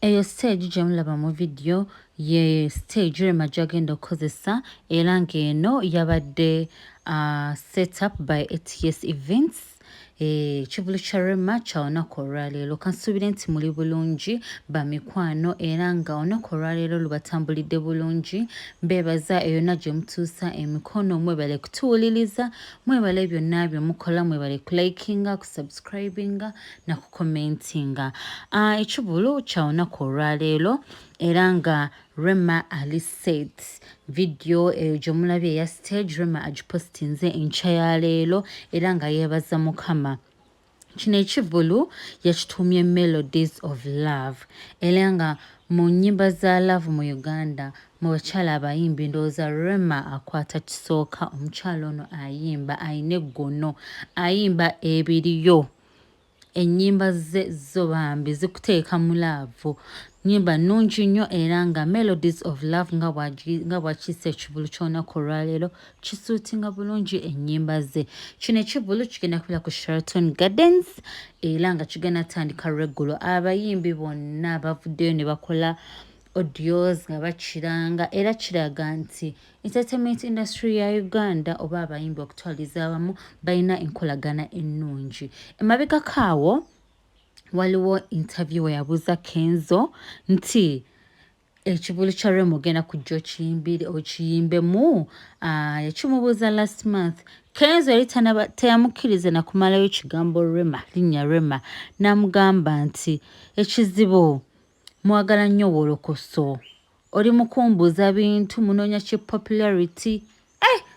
Eyo stage gye mulaba mu video ye stage Rema gy'agenda okukozesa era ng'eno yabadde set up by ATS events. Ekivuulu kya Rema kya olunaku olwaleero kansuubire nti muli bulungi bamikwano era nga olunaku olwaleero lubatambulidde bulungi. Mbeebaza yonna gye mutuusa emikono, mwebale kutuwuliriza, mwebale byonna bye mukola, mwebale kulikinga, kusubscribinga na kukomentinga. Ekivuulu kya olunaku olwaleero era nga Rema ali set. Video gye mulabye eya stage Rema agipostinze enkya ya leero era nga yeebaza Mukama. Kino ekivuulu yakituumye Melodies of Love era nga mu nnyimba za love mu Uganda mu bakyala abayimbi ndowooza Rema akwata kisooka. Omukyala ono ayimba ayina eggono, ayimba ebiriyo. Ennyimba ze zo bambi zikuteeka mu laavu. Nnyimba nnungi nnyo era nga Melodies of Love nga bw'akiisa ekivuulu ky'olunaku olwaleero kisuutinga bulungi ennyimba ze. Kino ekivuulu kigenda kubeera ku Sheraton Gardens era nga kigenda tandika lweggulo. Abayimbi bonna bavuddeyo ne bakola audios nga bakiranga era kiraga nti entertainment industry ya Uganda oba abayimbi okutwaliza abamu balina enkolagana ennungi. Emabega kaawo waliwo interview yabuuza Kenzo nti ekivuulu kya Rema ogenda kujja okiyimbemu. Yakimubuuza last month. Kenzo yali teyamukkiriza na kumalayo kigambo Rema, linnya Rema, n'amugamba nti ekizibu mwagala nnyo wolokoso, oli mukumbuuza bintu munoonya ki popularity.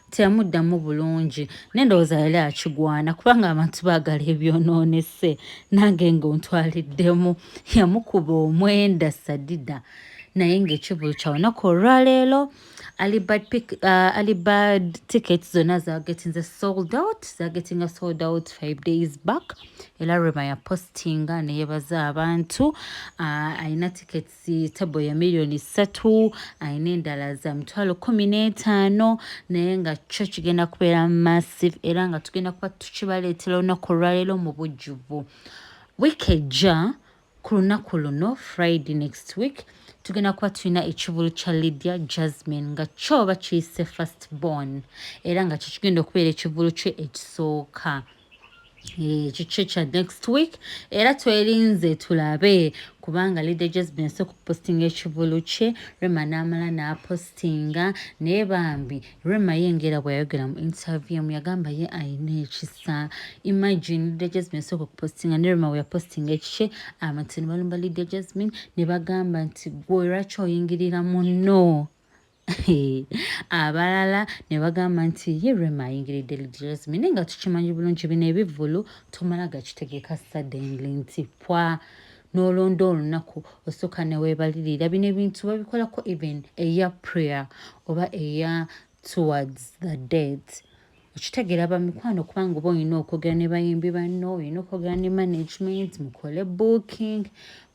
Teyamuddamu bulungi, nendowooza yali akigwana kubanga abantu baagala ebyonoonese, nange ng'ontwaliddemu. Yamukuba omwenda sadida. Naye ng'ekivuulu kya lunaku olwaleero Alibad tickets zonna zaagetinze sold out, 5 days back. Era Rema yapostinga ne yeebaza abantu. Alina tickets table ya $3,000,000, alina endala za $15,000 naye nga kyo kigenda kubeera massive era nga tugenda kuba tukibaleetera olunaku olwaleero mu bujjuvu. Wiiki ejja ku lunaku luno Friday next week tugenda kuba tulina ekivuulu kya Lydia Jasmine nga kyo bakiyise first born era nga kyo kigenda okubeera ekivuulu kye ekisooka. Kikyo kya next week era twerinze tulabe kubanga Lydia Jasmine asooka okupostinga ekivuulu kye, Rema n'amala n'apostinga naye bambi Rema yengera bw'ayogera mu interview yagamba ye ayina ekisa. Imagine Lydia Jasmine asooka okupostinga ne Rema bwe yapostinga ekikye, abantu ne balumba Lydia Jasmine ne bagamba nti gwe lwaki oyingirira munno. Abalala ne bagamba nti ye Rema ayingiridde Lydia Jasmine naye nga tukimanyi bulungi bino ebivuulu tomala gakitegeka suddenly nti pwa n'olonda olunaku osooka ne weebalirira. Bino ebintu babikolako even eya prayer oba eya towards the dead. Okitegeera bamikwano kubanga oba olina okwogera ne bayimbi banno, olina okwogera ne management, mukole booking,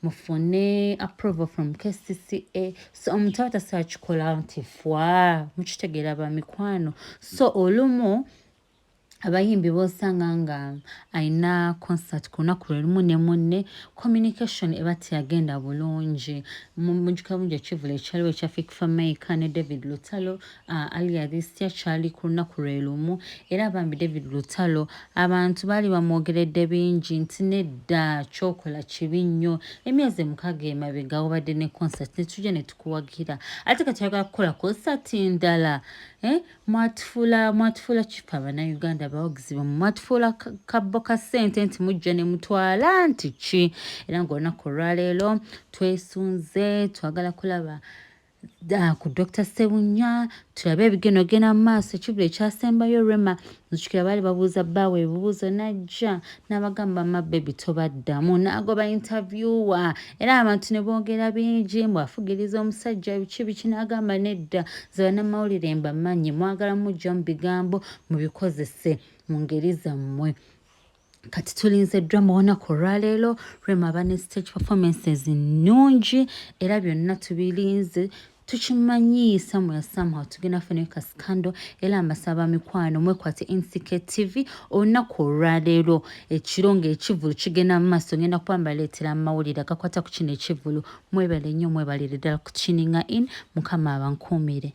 mufune approval from KCCA. So omuntu atasobola kikola nti fwa, mukitegeera bamikwano. So olumu abayimbi b'osanga nga ayina concert ku lunaku lwe lumu ne munne, communication eba teyagenda bulungi. Mujjuka bungi ekivuulu ekyaliwo ekya Fikfa Maika ne David Lutalo earlier this year kyali ku lunaku lwe lumu era bambi David Lutalo abantu baali bamwogeredde bingi nti nedda kyokola kibi nnyo, emyezi 6 emabega wabadde ne concert ne tujja ne tukuwagira ate kati ayagala kukola concert ndala. Mwatufuula kifa Bannayuganda abawagizi bammwe, mwatufuula kabbo ka ssente nti mujja ne mutwala nti ki. Era ng'olunaku olwaleero twesunze twagala kulaba ku Dr. Ssebunya, tulabe ebigenogena mu maaso. Ekivuulu ekyasembayo Rema nzijukira baali babuuza bbaawe ebibuuzo n'ajja n'abagamba mabbebi tobaddamu, n'agoba interviewer era abantu ne boogera bingi, bw'afugiriza omusajja biki n'agamba nedda, ze bannamawulire mbamanyi, mwagala mujja mu bigambo mubikozese mu ngeri zammwe. Kati tulinze drama olunaku olwaleero. Rema aba ne stage performances nnungi era byonna tubirinze tukimanyi somehow tugenda fune ka scandal era amasaba mikwano mwekwate NCK TV olunaku olwaleero ekiro ng'Ekivuulu kigenda mu maaso ngenda kuba mbaleetera amawulire agakwata ku kino Ekivuulu mwebale nnyo mwebalire ddala kutuning in mukama abankuumire.